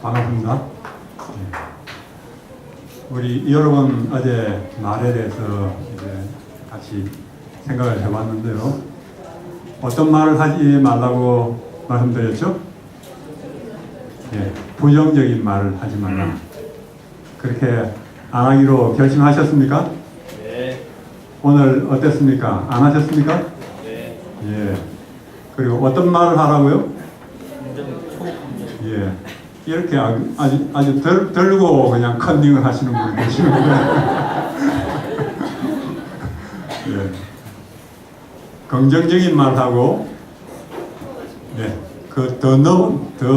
반갑습니다. 네. 우리 여러분 어제 말에 대해서 이제 같이 생각을 해봤는데요. 어떤 말을 하지 말라고 말씀드렸죠? 예, 부정적인 말을 하지 말라. 그렇게 안 하기로 결심하셨습니까? 네. 오늘 어땠습니까? 안 하셨습니까? 네. 예. 그리고 어떤 말을 하라고요? 긍정, 초긍정. 예. 이렇게 아주 들고 그냥 컨닝을 하시는 분이 계시는데. 예. 긍정적인 말하고, 네. 더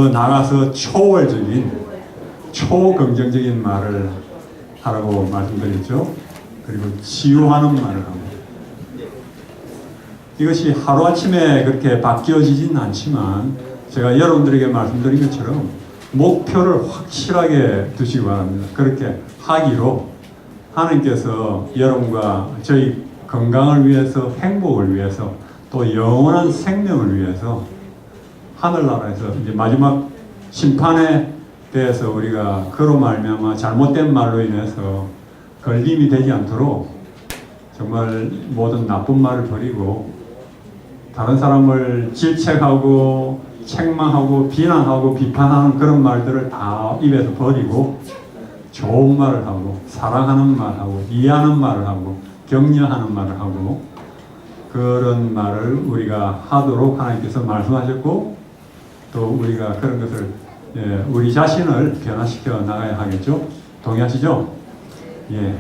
나가서 초긍정적인 말을 하라고 말씀드렸죠. 그리고 치유하는 말을 하고. 이것이 하루아침에 그렇게 바뀌어지진 않지만, 제가 여러분들에게 말씀드린 것처럼 목표를 확실하게 두시기 바랍니다. 그렇게 하기로 하나님께서 여러분과 저희 건강을 위해서, 행복을 위해서, 또 영원한 생명을 위해서 하늘나라에서 이제 마지막 심판에 대해서 우리가 그로 말미암아 잘못된 말로 인해서 걸림이 되지 않도록 정말 모든 나쁜 말을 버리고 다른 사람을 질책하고 책망하고 비난하고 비판하는 그런 말들을 다 입에서 버리고 좋은 말을 하고 사랑하는 말하고 이해하는 말을 하고 격려하는 말을 하고 그런 말을 우리가 하도록 하나님께서 말씀하셨고 또 우리가 그런 것을 우리 자신을 변화시켜 나가야 하겠죠? 동의하시죠? 예.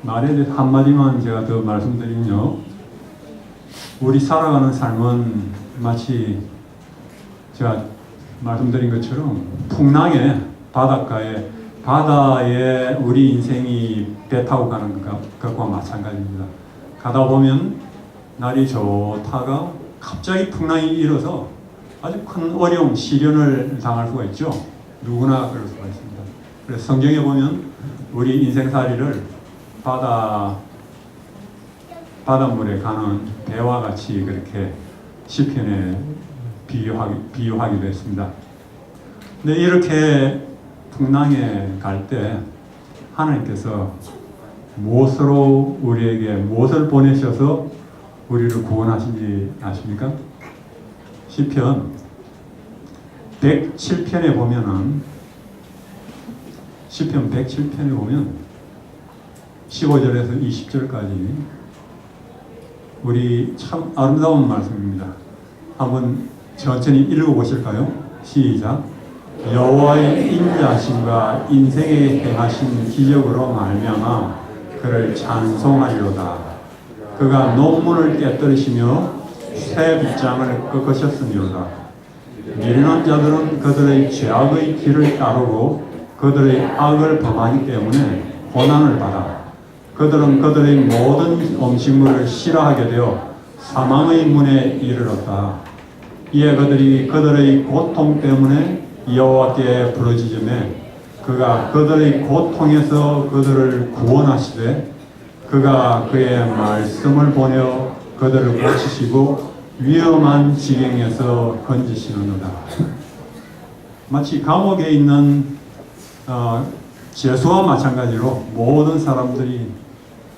말에 대해서 한마디만 제가 더 말씀드리면요. 우리 살아가는 삶은 마치 제가 말씀드린 것처럼 풍랑의 바다에 우리 인생이 배 타고 가는 것과 마찬가지입니다. 가다 보면 날이 좋다가 갑자기 풍랑이 일어서 아주 큰 어려움, 시련을 당할 수가 있죠. 누구나 그럴 수가 있습니다. 그래서 성경에 보면 우리 인생살이를 바닷물에 가는 배와 같이 그렇게 시편에 비유하기도 했습니다. 근데 이렇게 풍랑에 갈 때 하나님께서 무엇을 보내셔서 우리를 구원하신지 아십니까? 시편 107편에 보면은 시편 107편에 보면 15절에서 20절까지 우리 참 아름다운 말씀입니다. 한번 천천히 읽어보실까요? 시작. 여호와의 인자하심과 인생에 행하신 기적으로 말미암아 그를 찬송하리로다. 그가 논문을 깨뜨리시며 새 빗장을 꺾으셨으리로다. 미련한 자들은 그들의 죄악의 길을 따르고 그들의 악을 범하기 때문에 고난을 받아 그들은 그들의 모든 음식물을 싫어하게 되어 사망의 문에 이르렀다. 이에 그들이 그들의 고통 때문에 여호와께 부르짖으매 그가 그들의 고통에서 그들을 구원하시되 그가 그의 말씀을 보내어 그들을 고치시고 위험한 지경에서 건지시는도다. 마치 감옥에 있는 죄수와 마찬가지로 모든 사람들이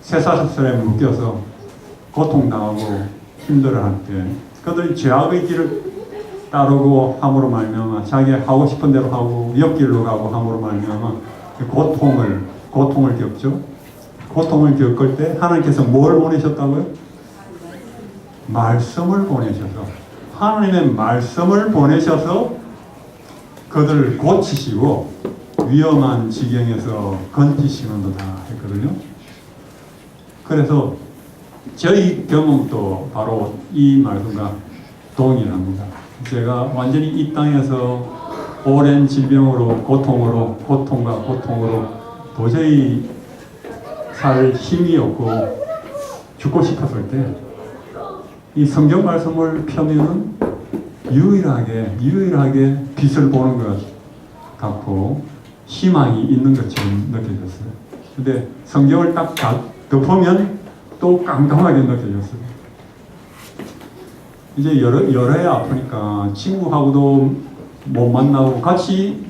쇠사슬에 묶여서 고통당하고 힘들어할 때 그들이 죄악의 길을 따르고 함으로 말미암아 자기 하고 싶은 대로 하고 옆길로 가고 함으로 말미암아 고통을 겪죠. 고통을 겪을 때 하나님께서 뭘 보내셨다고요? 말씀을 보내셔서 하나님의 말씀을 보내셔서 그들을 고치시고 위험한 지경에서 건지시는도다 했거든요. 그래서 저희 경험도 바로 이 말씀과 동일합니다. 제가 완전히 이 땅에서 오랜 질병으로 고통과 고통으로 도저히 살 힘이 없고 죽고 싶었을 때 이 성경 말씀을 펴면은 유일하게 빛을 보는 것 같고 희망이 있는 것처럼 느껴졌어요. 근데 성경을 딱 덮으면 또 깜깜하게 느껴졌어요. 이제 여러 해 아프니까 친구하고도 못 만나고 같이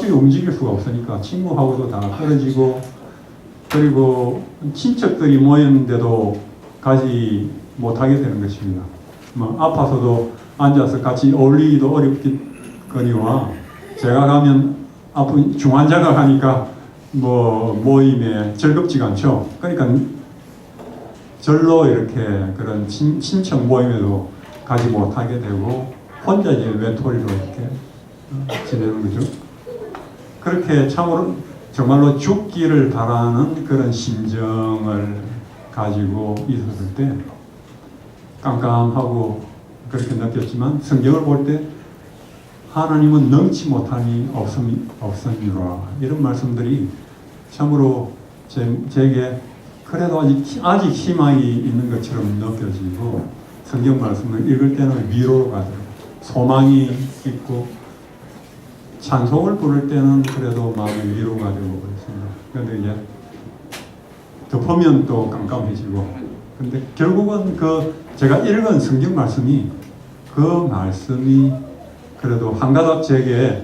움직일 수가 없으니까 친구하고도 다 떨어지고, 그리고 친척들이 모였는데도 가지 못하게 되는 것입니다. 뭐 아파서도 앉아서 같이 어울리기도 어렵거니와, 제가 가면 아픈 중환자가 가니까 뭐 모임에 즐겁지가 않죠. 그러니까 절로 이렇게 그런 친척 모임에도 가지 못하게 되고 혼자 이제 외톨이로 이렇게 지내는 거죠. 그렇게 참으로 정말로 죽기를 바라는 그런 심정을 가지고 있었을 때 깜깜하고 그렇게 느꼈지만, 성경을 볼 때 하나님은 능치 못함이 없으니라, 이런 말씀들이 참으로 제게 그래도 아직 희망이 있는 것처럼 느껴지고, 성경 말씀을 읽을 때는 위로가 되고 소망이 있고, 찬송을 부를 때는 그래도 마음의 위로가 되고 그렇습니다. 그런데 이제 덮으면 또 깜깜해지고, 근데 결국은 제가 읽은 성경 말씀이, 그 말씀이 그래도 한 가닥 제게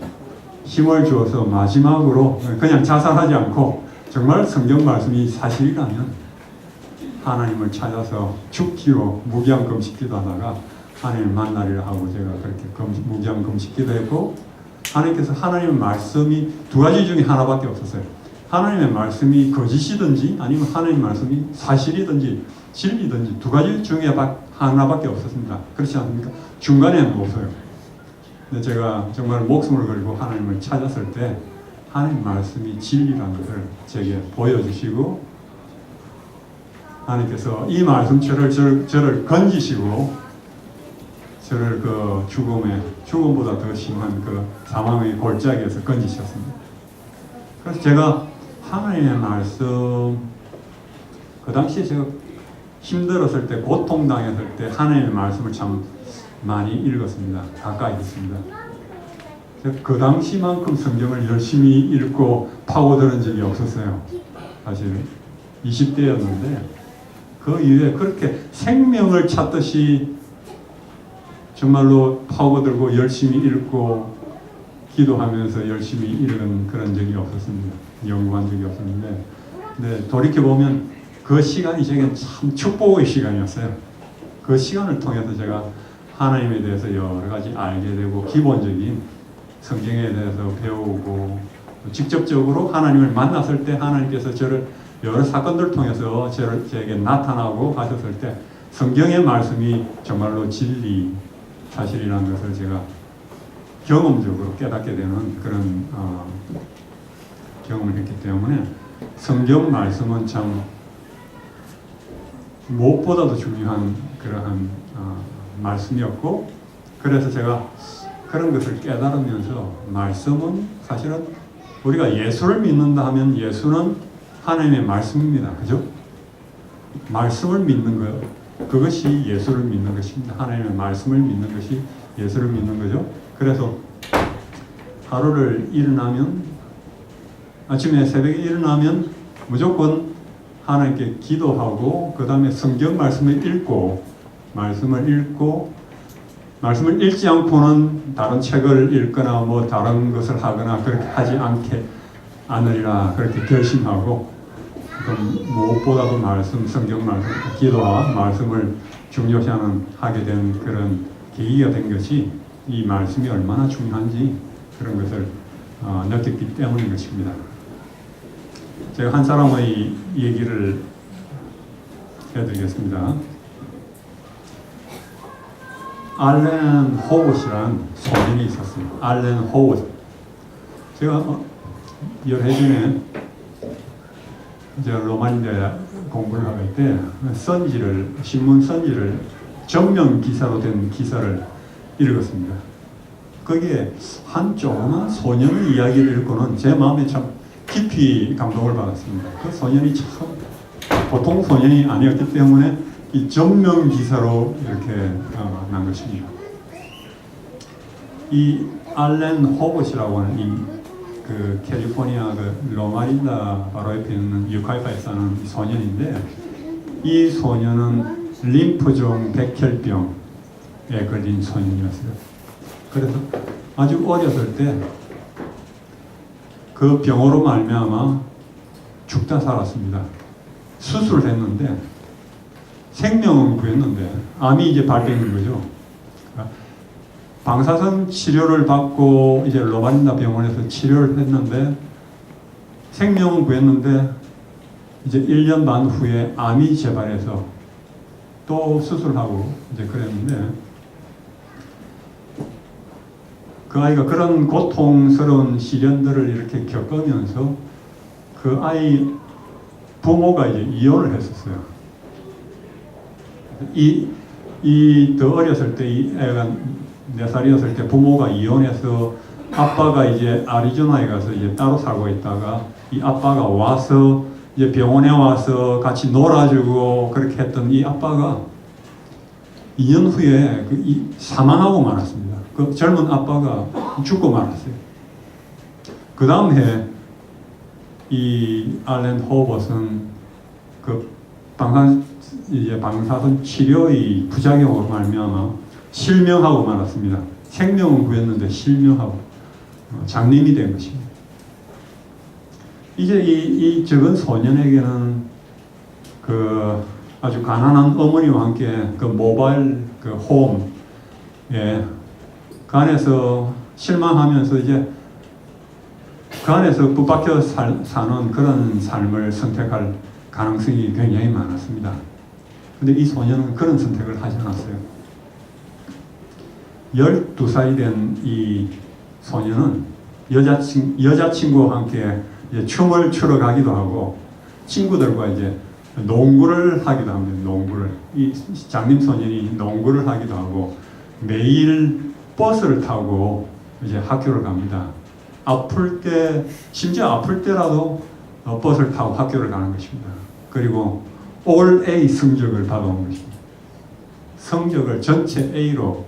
힘을 주어서 마지막으로 그냥 자살하지 않고, 정말 성경 말씀이 사실이라면 하나님을 찾아서 죽기로 무기한 금식기도 하다가 하나님을 만나리라 하고, 제가 그렇게 무기한 금식기도 했고, 하나님께서 하나님의 말씀이 두 가지 중에 하나밖에 없었어요. 하나님의 말씀이 거짓이든지 아니면 하나님의 말씀이 사실이든지 진리든지 두 가지 중에 하나밖에 없었습니다. 그렇지 않습니까? 중간에는 없어요. 근데 제가 정말 목숨을 걸고 하나님을 찾았을 때 하나님 말씀이 진리라는 것을 제게 보여주시고, 하나님께서 이 말씀처럼 저를 건지시고, 저를 그 죽음보다 더 심한 그 사망의 골짜기에서 건지셨습니다. 그래서 제가 하나님의 말씀, 그 당시에 제가 힘들었을 때, 고통당했을 때 하나님의 말씀을 참 많이 읽었습니다. 가까이 있습니다. 그 당시만큼 성경을 열심히 읽고 파고드는 적이 없었어요. 사실 20대였는데 그 이후에 그렇게 생명을 찾듯이 정말로 파고들고 열심히 읽고 기도하면서 열심히 읽은 그런 적이 없었습니다. 연구한 적이 없었는데, 근데 돌이켜보면 그 시간이 제겐 참 축복의 시간이었어요. 그 시간을 통해서 제가 하나님에 대해서 여러 가지 알게 되고, 기본적인 성경에 대해서 배우고, 직접적으로 하나님을 만났을 때 하나님께서 저를 여러 사건들을 통해서 제게 나타나고 하셨을 때 성경의 말씀이 정말로 진리, 사실이라는 것을 제가 경험적으로 깨닫게 되는 그런 경험을 했기 때문에, 성경 말씀은 참 무엇보다도 중요한 그러한 말씀이었고, 그래서 제가 그런 것을 깨달으면서, 말씀은 사실은 우리가 예수를 믿는다 하면 예수는 하나님의 말씀입니다. 그죠? 말씀을 믿는 것, 그것이 예수를 믿는 것입니다. 하나님의 말씀을 믿는 것이 예수를 믿는 거죠. 그래서 하루를 아침에 새벽에 일어나면 무조건 하나님께 기도하고, 그 다음에 성경 말씀을 읽고, 말씀을 읽지 않고는 다른 책을 읽거나 뭐 다른 것을 하거나 그렇게 하지 않으리라 그렇게 결심하고, 무엇보다도 성경 말씀, 기도와 말씀을 중요시하는 하게 된 그런 계기가 된 것이, 이 말씀이 얼마나 중요한지 그런 것을 느꼈기 때문인 것입니다. 제가 한 사람의 얘기를 해드리겠습니다. 알렌 호봇이라는 소년이 있었습니다. 알렌 호봇. 제가 열해 전에 로마니아 공부를 할 때 신문 선지를 전면 기사로 된 기사를 읽었습니다. 거기에 한 조그만 소년의 이야기를 읽고는 제 마음에 참 깊이 감동을 받았습니다. 그 소년이 참 보통 소년이 아니었기 때문에 이 전면 기사로 이렇게 난 것입니다. 이 알렌 호봇이라고 하는 그 캘리포니아 그 로마린다 바로 옆에 있는 유카이파에 사는 소년인데, 이 소년은 림프종 백혈병에 걸린 소년이었어요. 그래서 아주 어렸을 때 그 병으로 말미암아 죽다 살았습니다. 수술을 했는데 생명은 구했는데 암이 이제 발병인 거죠. 방사선 치료를 받고 이제 로마린다 병원에서 치료를 했는데 생명은 구했는데 이제 1년 반 후에 암이 재발해서 또 수술하고 이제 그랬는데 그 아이가 그런 고통스러운 시련들을 이렇게 겪으면서 그 아이 부모가 이제 이혼을 했었어요. 더 어렸을 때 이 애가 4살이었을 때 부모가 이혼해서 아빠가 이제 아리조나에 가서 이제 따로 살고 있다가 이 아빠가 와서 이제 병원에 와서 같이 놀아주고 그렇게 했던 이 아빠가 2년 후에 사망하고 말았습니다. 그 젊은 아빠가 죽고 말았어요. 그 다음 해 이 알렌 호버슨 그 방사선 치료의 부작용으로 말미암아 실명하고 말았습니다. 생명은 구했는데 실명하고 장님이 된 것입니다. 이제 이 적은 소년에게는 그 아주 가난한 어머니와 함께 그 모바일 그 홈에 그 안에서 실망하면서 이제 그 안에서 붙박혀 사는 그런 삶을 선택할 가능성이 굉장히 많았습니다. 근데 이 소년은 그런 선택을 하지 않았어요. 12살이 된 이 소년은 여자친구와 함께 이제 춤을 추러 가기도 하고 친구들과 이제 농구를 하기도 합니다. 농구를. 이 장님 소년이 농구를 하기도 하고 매일 버스를 타고 이제 학교를 갑니다. 아플 때, 심지어 아플 때라도 버스를 타고 학교를 가는 것입니다. 그리고 All A 성적을 받아온 것입니다. 성적을 전체 A로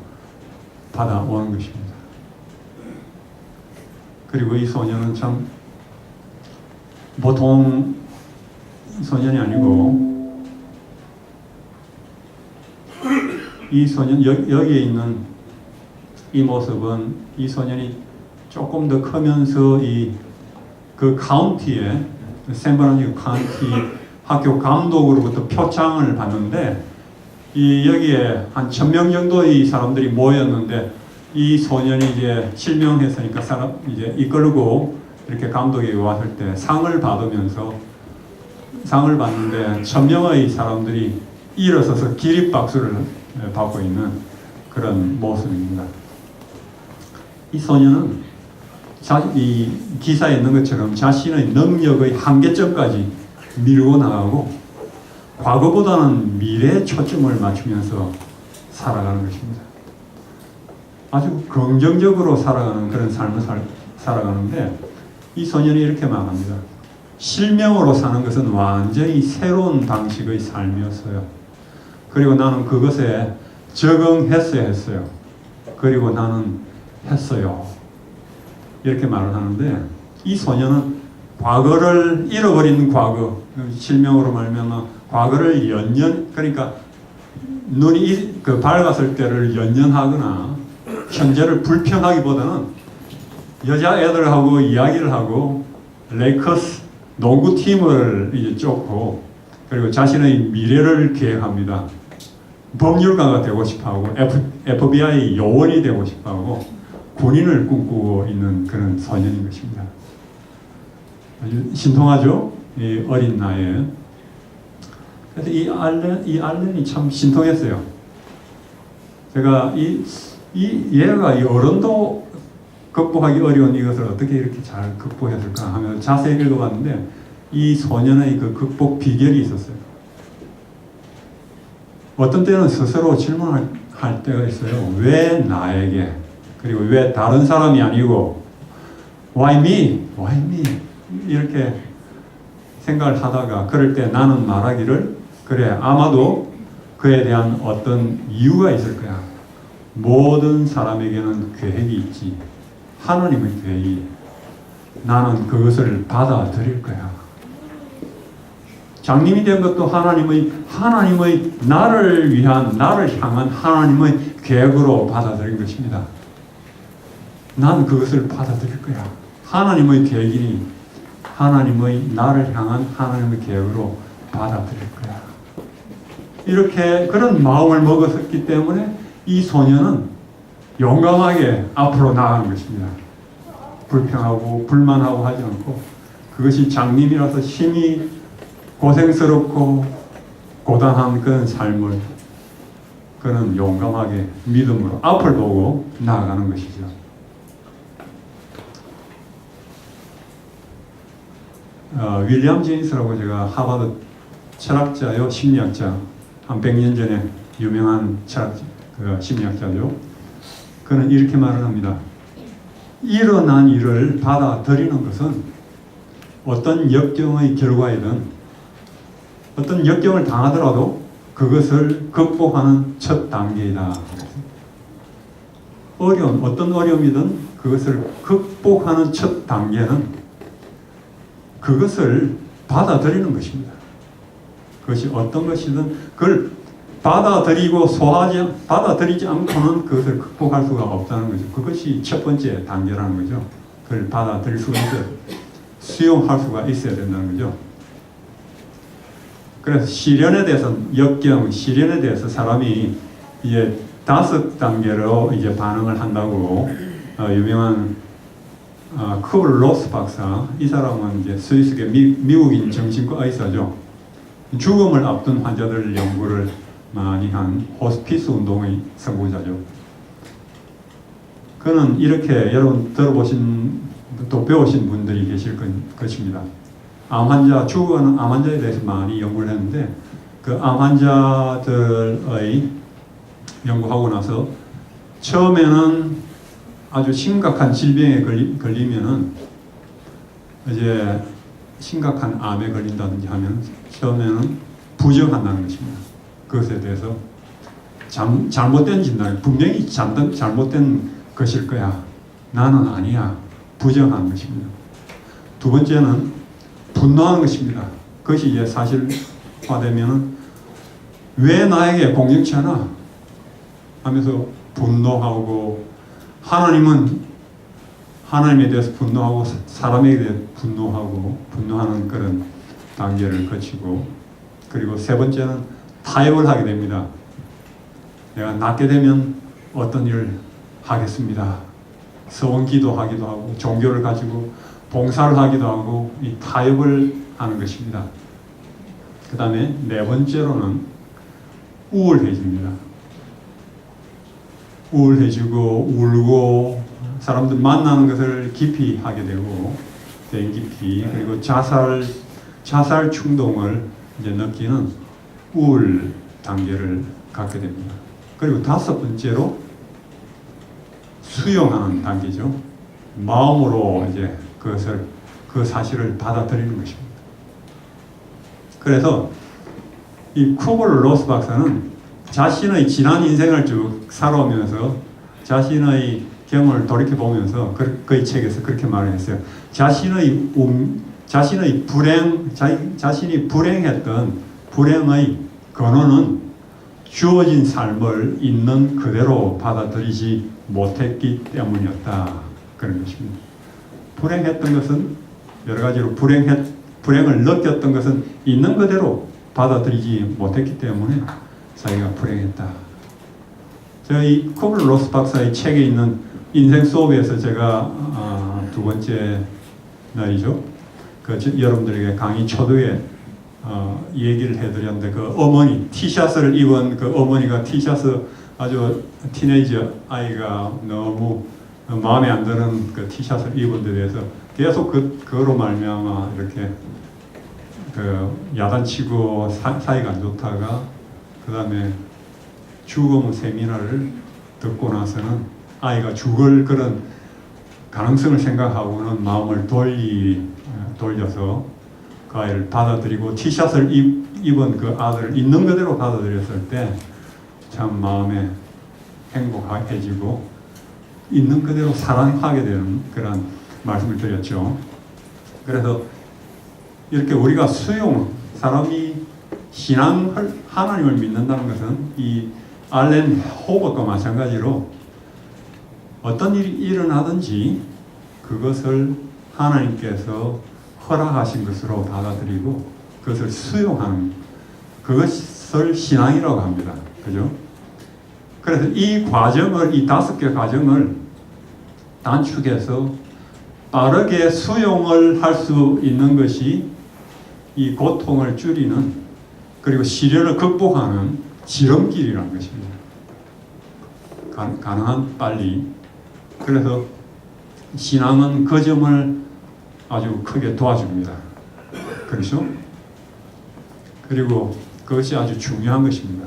받아오는 것입니다. 그리고 이 소년은 참 보통 소년이 아니고 이 소년 여기에 있는 이 모습은 이 소년이 조금 더 크면서 그 카운티에 샌브라니오 카운티 학교 감독으로부터 표창을 받는데 여기에 한 1000명 정도의 사람들이 모였는데 이 소년이 이제 실명했으니까 이제 이끌고 이렇게 감독이 왔을 때 상을 받으면서 상을 받는데 1000명의 사람들이 일어서서 기립박수를 받고 있는 그런 모습입니다. 이 소년은 이 기사에 있는 것처럼 자신의 능력의 한계점까지 밀고 나가고 과거보다는 미래에 초점을 맞추면서 살아가는 것입니다. 아주 긍정적으로 살아가는 그런 삶을 살아가는데 이 소년이 이렇게 말합니다. 실명으로 사는 것은 완전히 새로운 방식의 삶이었어요. 그리고 나는 그것에 적응했어야 했어요. 그리고 나는 했어요. 이렇게 말을 하는데 이 소년은 과거를 잃어버린 과거, 실명으로 말하면 과거를 그러니까 눈이 밝았을 때를 연연하거나 현재를 불평하기보다는 여자애들하고 이야기를 하고 레이커스 농구팀을 이제 쫓고 그리고 자신의 미래를 계획합니다. 법률가가 되고 싶어하고 FBI 요원이 되고 싶어하고 군인을 꿈꾸고 있는 그런 소년인 것입니다. 아주 신통하죠? 이 어린 나이에. 그래서 이 알렌이 참 신통했어요. 제가 얘가 이 어른도 극복하기 어려운 이것을 어떻게 이렇게 잘 극복했을까 하며 자세히 읽어봤는데 이 소년의 그 극복 비결이 있었어요. 어떤 때는 스스로 질문할 때가 있어요. 왜 나에게? 그리고 왜 다른 사람이 아니고 Why me? Why me? 이렇게 생각을 하다가 그럴 때 나는 말하기를 그래 아마도 그에 대한 어떤 이유가 있을 거야. 모든 사람에게는 계획이 있지. 하나님의 계획이 나는 그것을 받아들일 거야. 장님이 된 것도 하나님의 나를 위한, 나를 향한 하나님의 계획으로 받아들인 것입니다. 난 그것을 받아들일 거야. 하나님의 계획이니 하나님의 나를 향한 하나님의 계획으로 받아들일 거야. 이렇게 그런 마음을 먹었기 때문에 이 소녀는 용감하게 앞으로 나아가는 것입니다. 불평하고 불만하고 하지 않고, 그것이 장님이라서 힘이 고생스럽고 고단한 그런 삶을 그는 용감하게 믿음으로 앞을 보고 나아가는 것이죠. 윌리엄 제임스라고, 제가 하버드 철학자요 심리학자, 한 100년 전에 유명한 심리학자죠. 그는 이렇게 말을 합니다. 일어난 일을 받아들이는 것은 어떤 역경의 결과이든, 어떤 역경을 당하더라도 그것을 극복하는 첫 단계이다. 어떤 어려움이든 그것을 극복하는 첫 단계는 그것을 받아들이는 것입니다. 그것이 어떤 것이든 그걸 받아들이지 않고는 그것을 극복할 수가 없다는 거죠. 그것이 첫 번째 단계라는 거죠. 그걸 받아들일 수가 있어요. 수용할 수가 있어야 된다는 거죠. 그래서 시련에 대해서, 시련에 대해서 사람이 이제 5단계로 이제 반응을 한다고, 유명한 쿠블로스 박사, 이 사람은 이제 스위스계 미국인 정신과 의사죠. 죽음을 앞둔 환자들 연구를 많이 한 호스피스 운동의 선구자죠. 그는 이렇게, 여러분 들어보신, 또 배우신 분들이 계실 것입니다. 죽어가는 암 환자에 대해서 많이 연구를 했는데, 그 암 환자들의 연구하고 나서 처음에는 아주 심각한 질병에 걸리면은, 이제 심각한 암에 걸린다든지 하면 처음에는 부정한다는 것입니다. 그것에 대해서 잘못된 진단, 분명히 잘못된 것일 거야, 나는 아니야, 부정하는 것입니다. 두 번째는 분노하는 것입니다. 그것이 이제 사실화되면은 왜 나에게 공정치 않아 하면서 분노하고, 하나님에 대해서 분노하고, 사람에게 대해 분노하는 그런 단계를 거치고, 그리고 세 번째는 타협을 하게 됩니다. 내가 낫게 되면 어떤 일을 하겠습니다. 서원기도 하기도 하고, 종교를 가지고 봉사를 하기도 하고, 이 타협을 하는 것입니다. 그 다음에 네 번째로는 우울해집니다. 우울해지고 울고, 사람들 만나는 것을 기피 하게 되고, 대인기피, 그리고 자살 충동을 이제 느끼는 우울 단계를 갖게 됩니다. 그리고 5번째로 수용하는 단계죠. 마음으로 이제 그 사실을 받아들이는 것입니다. 그래서 이 쿠블로스 박사는 자신의 지난 인생을 쭉 살아오면서 자신의 경험을 돌이켜보면서 그의 책에서 그렇게 말을 했어요. 자신이 불행했던 불행의 근원은 주어진 삶을 있는 그대로 받아들이지 못했기 때문이었다. 그런 것입니다. 불행했던 것은, 여러 가지로 불행을 느꼈던 것은 있는 그대로 받아들이지 못했기 때문에 자기가 불행했다. 저희 쿠블로스 박사의 책에 있는 인생 수업에서 제가 두 번째 날이죠. 여러분들에게 강의 초두에 얘기를 해드렸는데, 그 어머니, 티셔츠를 입은 그 어머니가 아주 티네이저 아이가 너무 마음에 안 드는 그 티셔츠를 입은 데 대해서 계속 그거로 말미암아 이렇게 야단치고 사이가 안 좋다가, 그 다음에 죽음 세미나를 듣고 나서는 아이가 죽을 그런 가능성을 생각하고는 마음을 돌려서 그 아이를 받아들이고, 티셔츠를 입은 그 아들을 있는 그대로 받아들였을 때 참 마음에 행복해지고 있는 그대로 사랑하게 되는 그런 말씀을 드렸죠. 그래서 이렇게 우리가 사람이 하나님을 믿는다는 것은 이 알렌 호버과 마찬가지로 어떤 일이 일어나든지 그것을 하나님께서 허락하신 것으로 받아들이고 그것을 수용하는 그것을 신앙이라고 합니다. 그죠? 그래서 이 5개 과정을 단축해서 빠르게 수용을 할 수 있는 것이 이 고통을 줄이는 그리고 시련을 극복하는 지름길이라는 것입니다. 가능한 빨리. 그래서 신앙은 그 점을 아주 크게 도와줍니다. 그렇죠? 그리고 그것이 아주 중요한 것입니다.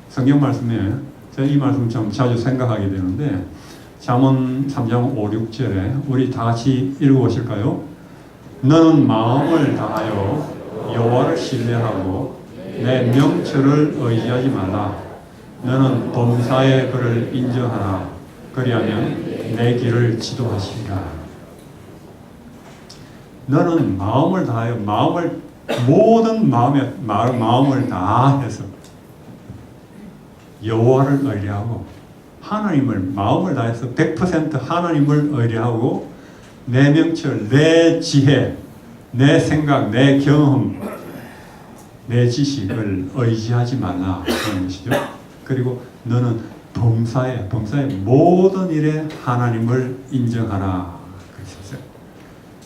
성경 말씀에 제가 이 말씀 좀 자주 생각하게 되는데 잠언 3장 5, 6절에 우리 다 같이 읽어보실까요? 너는 마음을 다하여 여호와를 신뢰하고 내 명철을 의지하지 말라. 너는 범사의 그를 인정하라. 그리하면 내 길을 지도하시리라. 너는 마음을 다하여 모든 마음을 다해서 여호와를 의뢰하고 하나님을 마음을 다해서 100% 하나님을 의뢰하고 내 명철, 내 지혜, 내 생각, 내 경험, 내 지식을 의지하지 말라 하는 것이죠. 그리고 너는 범사의 모든 일에 하나님을 인정하라 그러셨어요.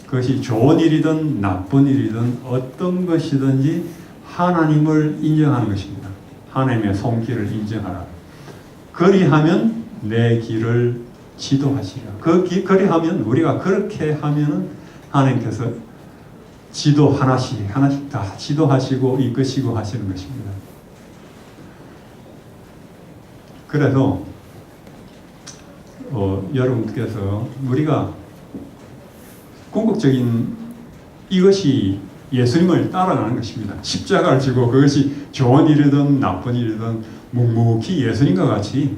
그것이 좋은 일이든 나쁜 일이든 어떤 것이든지 하나님을 인정하는 것입니다. 하나님의 손길을 인정하라. 그리하면 내 길을 지도하시라. 그리하면 우리가 그렇게 하면은 하나님께서 지도 하나씩 다 지도하시고 이끄시고 하시는 것입니다. 그래서 여러분께서 우리가 궁극적인 이것이 예수님을 따라가는 것입니다. 십자가를 지고 그것이 좋은 일이든 나쁜 일이든 묵묵히 예수님과 같이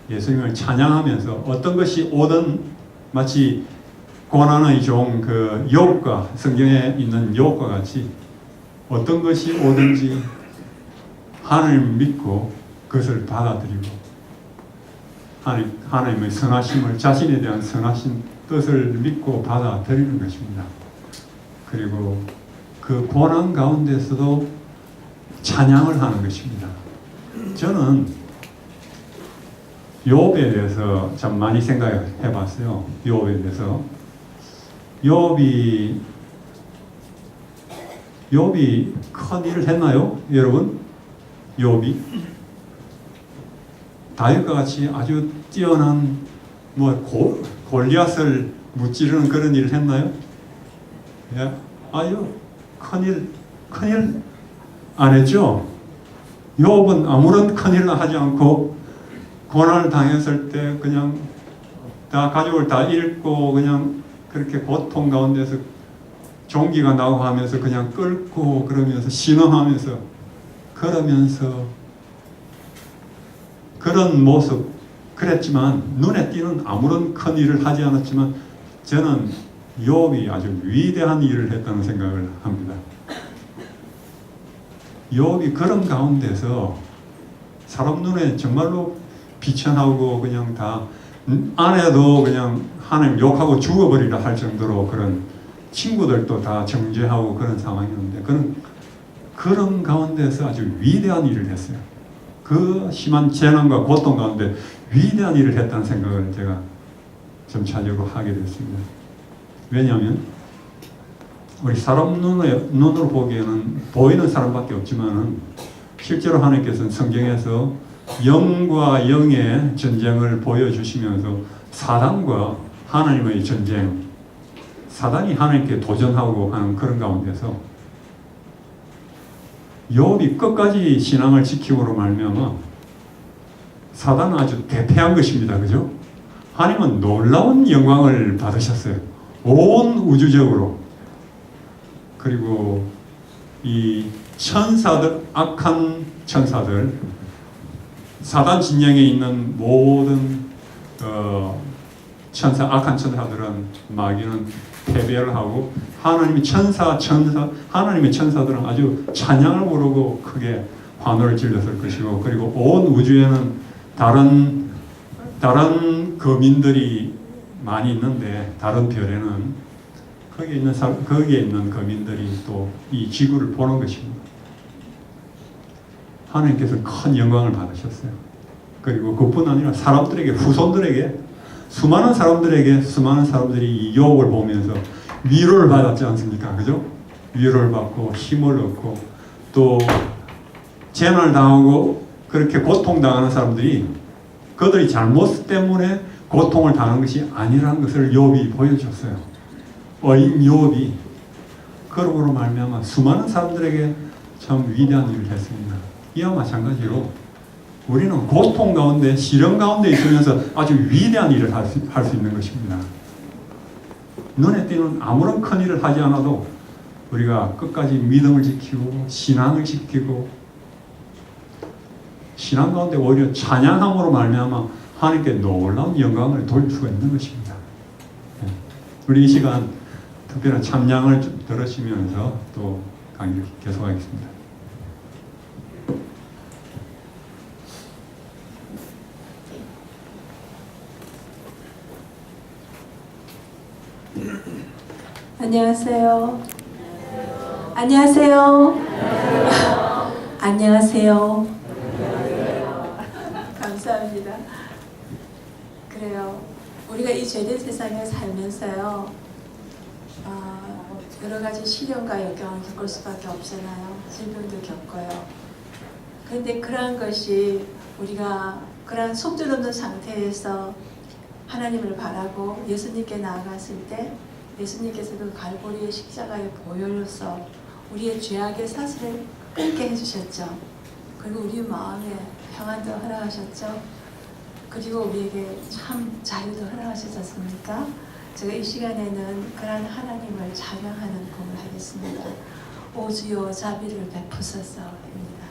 예수님을 찬양하면서 어떤 것이 오든 마치 고난의 종 그 욥과 성경에 있는 욥과 같이 어떤 것이 오든지 하나님을 믿고 그것을 받아들이고 하나님의 선하심을 자신에 대한 선하신 뜻을 믿고 받아들이는 것입니다. 그리고 그 고난 가운데서도 찬양을 하는 것입니다. 저는 욥에 대해서 참 많이 생각해 봤어요. 욥에 대해서. 욥이 큰 일을 했나요? 여러분? 욥이 다윗과 같이 아주 뛰어난 골리앗을 무찌르는 그런 일을 했나요? 예? 아유, 큰일 안 했죠? 욥은 아무런 큰일을 하지 않고 고난을 당했을 때 그냥 다 가족을 다 잃고 그냥 그렇게 고통 가운데서 종기가 나고 하면서 그냥 끓고 그러면서 신음하면서 그러면서 그런 모습 그랬지만 눈에 띄는 아무런 큰 일을 하지 않았지만 저는 욥이 아주 위대한 일을 했다는 생각을 합니다. 욥이 그런 가운데서 사람 눈에 정말로 비천하고 그냥 다 아내도 그냥 하나님 욕하고 죽어버리라 할 정도로 그런 친구들도 다 정죄하고 그런 상황이었는데 그런 가운데서 아주 위대한 일을 했어요. 그 심한 재난과 고통 가운데 위대한 일을 했다는 생각을 제가 점차적으로 하게 됐습니다. 왜냐하면 우리 사람 눈으로 보기에는 보이는 사람밖에 없지만은 실제로 하나님께서는 성경에서 영과 영의 전쟁을 보여주시면서 사단과 하나님의 전쟁, 사단이 하나님께 도전하고 하는 그런 가운데서 욥이 끝까지 신앙을 지킴으로 말미암아 사단은 아주 대패한 것입니다. 그죠? 하나님은 놀라운 영광을 받으셨어요. 온 우주적으로. 그리고 이 천사들, 악한 천사들, 사단 진영에 있는 모든 악한 천사들은 마귀는 패배를 하고 하나님의 하나님의 천사들은 아주 찬양을 부르고 크게 환호를 질렀을 것이고, 그리고 온 우주에는 다른 거민들이 많이 있는데 다른 별에는 거기에 있는 거민들이 또 이 지구를 보는 것입니다. 하나님께서 큰 영광을 받으셨어요. 그리고 그뿐 아니라 사람들에게, 후손들에게, 수많은 사람들이 이 유혹을 보면서 위로를 받았지 않습니까? 그죠? 위로를 받고 힘을 얻고, 또 재난을 당하고 그렇게 고통당하는 사람들이 그들이 잘못 때문에 고통을 당하는 것이 아니라는 것을 욥이 보여줬어요. 어인 욥이 그러므로 말미암아 수많은 사람들에게 참 위대한 일을 했습니다. 이와 마찬가지로 우리는 고통 가운데, 시련 가운데 있으면서 아주 위대한 일을 할 수 있는 것입니다. 눈에 띄는 아무런 큰 일을 하지 않아도 우리가 끝까지 믿음을 지키고 신앙을 지키고 신앙 가운데 오히려 찬양함으로 말미암아 하나님께 놀라운 영광을 돌릴 수가 있는 것입니다. 우리 이 시간 특별한 찬양을 좀 들으시면서 또 강의를 계속하겠습니다. 안녕하세요. 안녕하세요. 안녕하세요. 감사합니다. 그래요. 우리가 이 죄된 세상에 살면서요, 여러 가지 시련과 역경을 겪을 수밖에 없잖아요. 질병도 겪어요. 그런데 그러한 것이 우리가 그러한 속절없는 상태에서 하나님을 바라고 예수님께 나아갔을 때 예수님께서 그 갈보리의 십자가의 보혈로서 우리의 죄악의 사슬을 끊게 해주셨죠. 그리고 우리 마음에 평안도 허락하셨죠. 그리고 우리에게 참 자유도 허락하셨지 않습니까? 제가 이 시간에는 그러한 하나님을 찬양하는 곡을 하겠습니다. 오 주여 자비를 베푸소서입니다.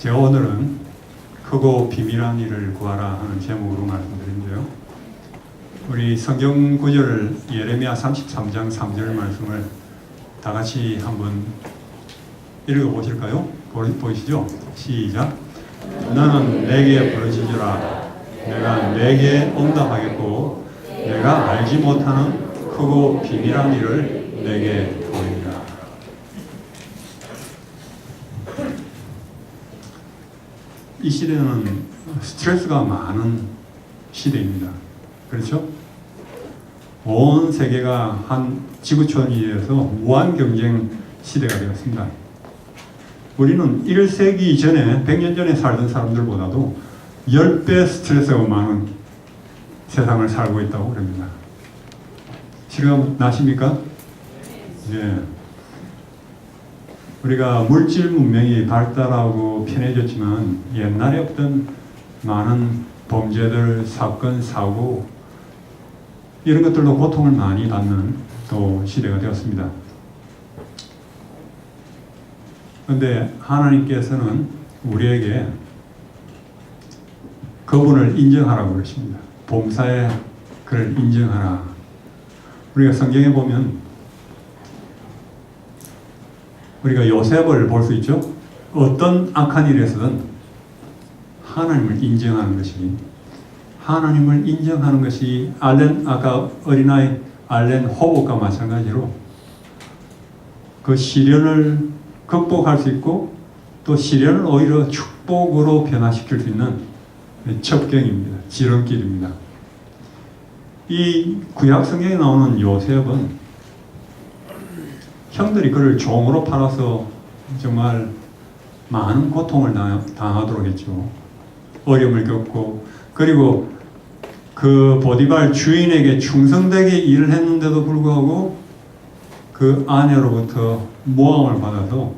제가 오늘은 크고 비밀한 일을 구하라 하는 제목으로 말씀드리는데요. 우리 성경 구절을 예레미야 33장 3절 말씀을 다 같이 한번 읽어보실까요? 보이시죠? 시작. 너는 내게 부르짖으라. 내가 내게 응답하겠고 내가 알지 못하는 크고 비밀한 일을 내게 보이리라. 이 시대는 스트레스가 많은 시대입니다. 그렇죠? 온 세계가 한 지구촌이어서 무한 경쟁 시대가 되었습니다. 우리는 1세기 전에 100년 전에 살던 사람들보다도 10배 스트레스가 많은 세상을 살고 있다고 그럽니다. 실감 나십니까? 예. 우리가 물질 문명이 발달하고 편해졌지만 옛날에 없던 많은 범죄들, 사건, 사고 이런 것들로 고통을 많이 받는 또 시대가 되었습니다. 그런데 하나님께서는 우리에게 그분을 인정하라고 그러십니다. 범사에 그를 인정하라. 우리가 성경에 보면 우리가 요셉을 볼 수 있죠. 어떤 악한 일에서든 하나님을 인정하는 것이 하나님을 인정하는 것이 아까 어린아이 알렌 호복과 마찬가지로 그 시련을 극복할 수 있고 또 시련을 오히려 축복으로 변화시킬 수 있는 첩경입니다. 지름길입니다. 이 구약 성경에 나오는 요셉은 형들이 그를 종으로 팔아서 정말 많은 고통을 당하도록 했죠. 어려움을 겪고 그리고 그 보디발 주인에게 충성되게 일을 했는데도 불구하고 그 아내로부터 모함을 받아서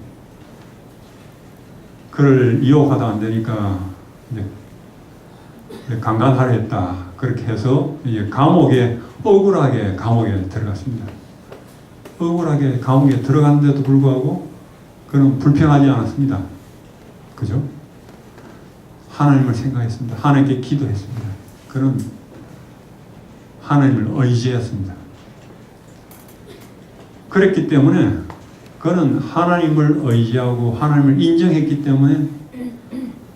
그를 유혹하다 안 되니까 이제 강간하려 했다. 그렇게 해서 이제 억울하게 감옥에 들어갔습니다. 억울하게 감옥에 들어갔는데도 불구하고 그는 불평하지 않았습니다. 그죠? 하나님을 생각했습니다. 하나님께 기도했습니다. 그는 하나님을 의지했습니다. 그랬기 때문에 그는 하나님을 의지하고 하나님을 인정했기 때문에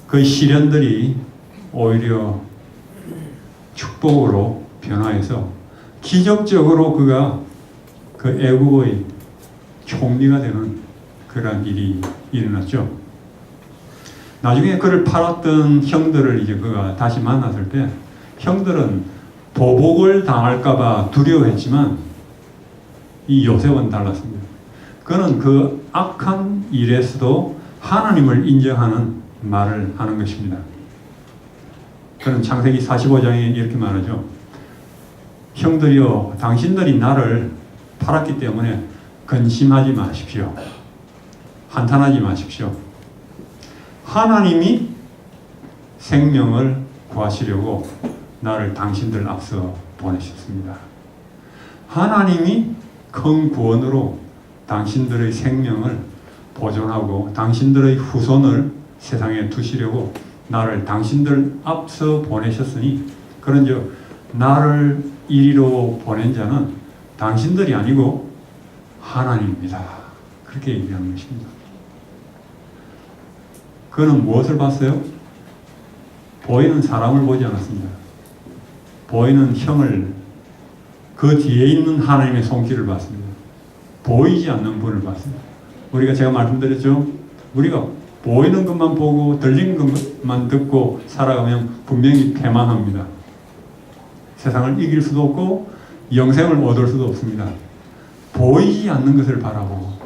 그 시련들이 오히려 축복으로 변화해서 기적적으로 그가 그 애국의 총리가 되는 그러한 일이 일어났죠. 나중에 그를 팔았던 형들을 이제 그가 다시 만났을 때 형들은 보복을 당할까봐 두려워했지만 이 요셉은 달랐습니다. 그는 그 악한 일에서도 하나님을 인정하는 말을 하는 것입니다. 그는 창세기 45장에 이렇게 말하죠. 형들이여 당신들이 나를 팔았기 때문에 근심하지 마십시오. 한탄하지 마십시오. 하나님이 생명을 구하시려고 나를 당신들 앞서 보내셨습니다. 하나님이 큰 구원으로 당신들의 생명을 보존하고 당신들의 후손을 세상에 두시려고 나를 당신들 앞서 보내셨으니 그런즉 나를 이리로 보낸 자는 당신들이 아니고 하나님입니다. 그렇게 얘기하는 것입니다. 그는 무엇을 봤어요? 보이는 사람을 보지 않았습니다. 보이는 형을 그 뒤에 있는 하나님의 손길을 봤습니다. 보이지 않는 분을 봤습니다. 제가 말씀드렸죠? 우리가 보이는 것만 보고 들리는 것만 듣고 살아가면 분명히 패만합니다. 세상을 이길 수도 없고 영생을 얻을 수도 없습니다. 보이지 않는 것을 바라보고